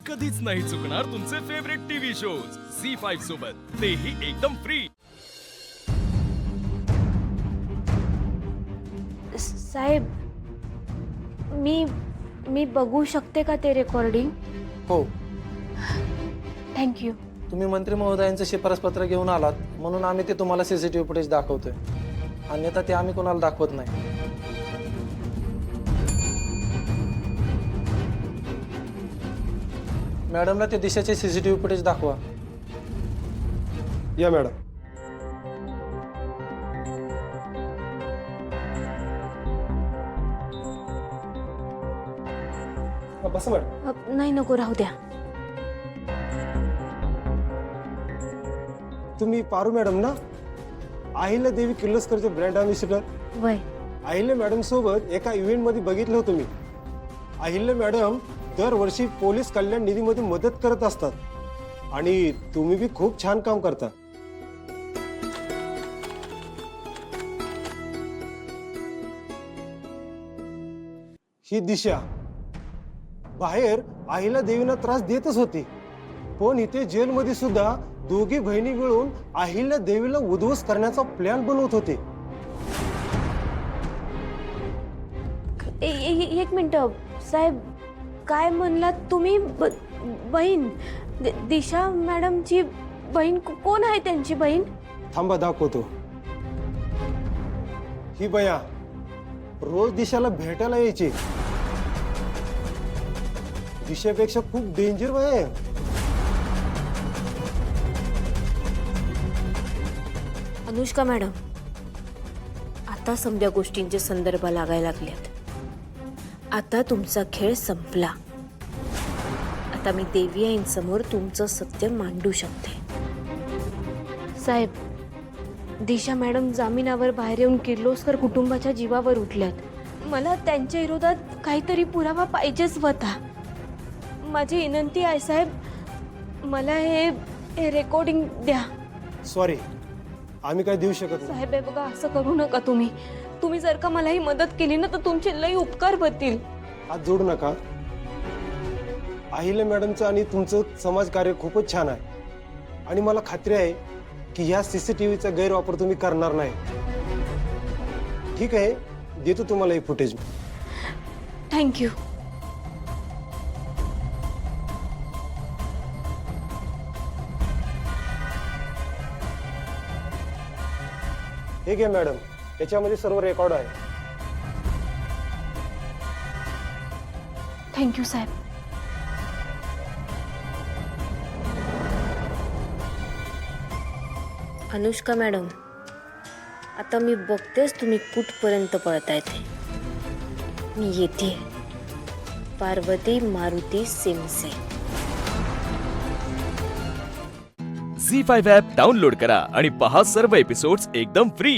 कधीच नाही चुकणार तुमचे फेवरेट टीव्ही शोज झी5 सोबत, तेही एकदम फ्री। साहेब, मी बघू शकते का ते रेकॉर्डिंग? हो, थँक्यू। तुम्ही मंत्री महोदयांचं शिफारस पत्र घेऊन आलात म्हणून आम्ही ते तुम्हाला सीसीटीव्ही फुटेज दाखवतोय, अन्यथा ते आम्ही कोणाला दाखवत नाही। मॅडमला ते दिशाचे सीसीटीव्ही फुटेज दाखवा। या मॅडम। बस मॅडम। नाही, नको, राहू द्या। तुम्ही पारू मॅडम ना, अहिल्या देवी किर्लोस्करचे ब्रँड अँबॅसिडर? वय अहिल्या मॅडम सोबत एका इव्हेंट मध्ये बघितलं होतं मी। अहिल्या मॅडम दरवर्षी पोलीस कल्याण निधीमध्ये मदत करत असतात आणि तुम्ही बी खूप छान काम करता। ही दिशा बाहेर अहिल्या देवींना त्रास देतच होती, पण इथे जेलमध्ये सुद्धा दोघी बहिणी मिळून अहिल्या देवीला उद्ध्वस्त करण्याचा प्लॅन बनवत होते। एक मिनिट साहेब, काय म्हणलात तुम्ही? बहीण? दिशा मॅडमची बहीण? कोण आहे त्यांची बहीण? थांबा, दाखवतो। ही बया रोज दिशाला भेटायला यायची। दिशेपेक्षा खूप डेंजर बया आहे। अनुष्का मॅडम, आता समजा गोष्टींचे संदर्भ लागायला लागलेत। आता तुमचा खेळ संपला। आता मी देवी आईंसमोर तुमचं सत्य मांडू शकते। साहेब, दिशा मॅडम जामिनावर बाहेर येऊन किर्लोस्कर कुटुंबाच्या जीवावर उठल्यात। मला त्यांच्या विरोधात काहीतरी पुरावा पाहिजेच होता। माझी विनंती आहे साहेब, मला हे रेकॉर्डिंग द्या। सॉरी, आम्ही काय देऊ शकत नाही। साहेब, हे बघा, असं करू नका तुम्ही। तुम्ही जर का मला ही मदत केली ना, तर तुमचे लई उपकार होतील। हात जोडू नका। अहिल्या मॅडमचं आणि तुमचं समाज कार्य खूपच छान आहे आणि मला खात्री आहे की ह्या सीसीटीव्हीचा गैरवापर तुम्ही करणार नाही। ठीक आहे, देतो तुम्हाला हे फुटेज। थँक्यू। हे घ्या मॅडम, याच्यामध्ये सर्व रेकॉर्ड आहे। थँक्यू साहेब। अनुष्का मॅडम, आता मी बघतेच तुम्ही कुठपर्यंत पळताय ते। मी येते। पार्वती मारुती सिमसे। झी5 ॲप डाउनलोड करा आणि पहा सर्व एपिसोड्स एकदम फ्री।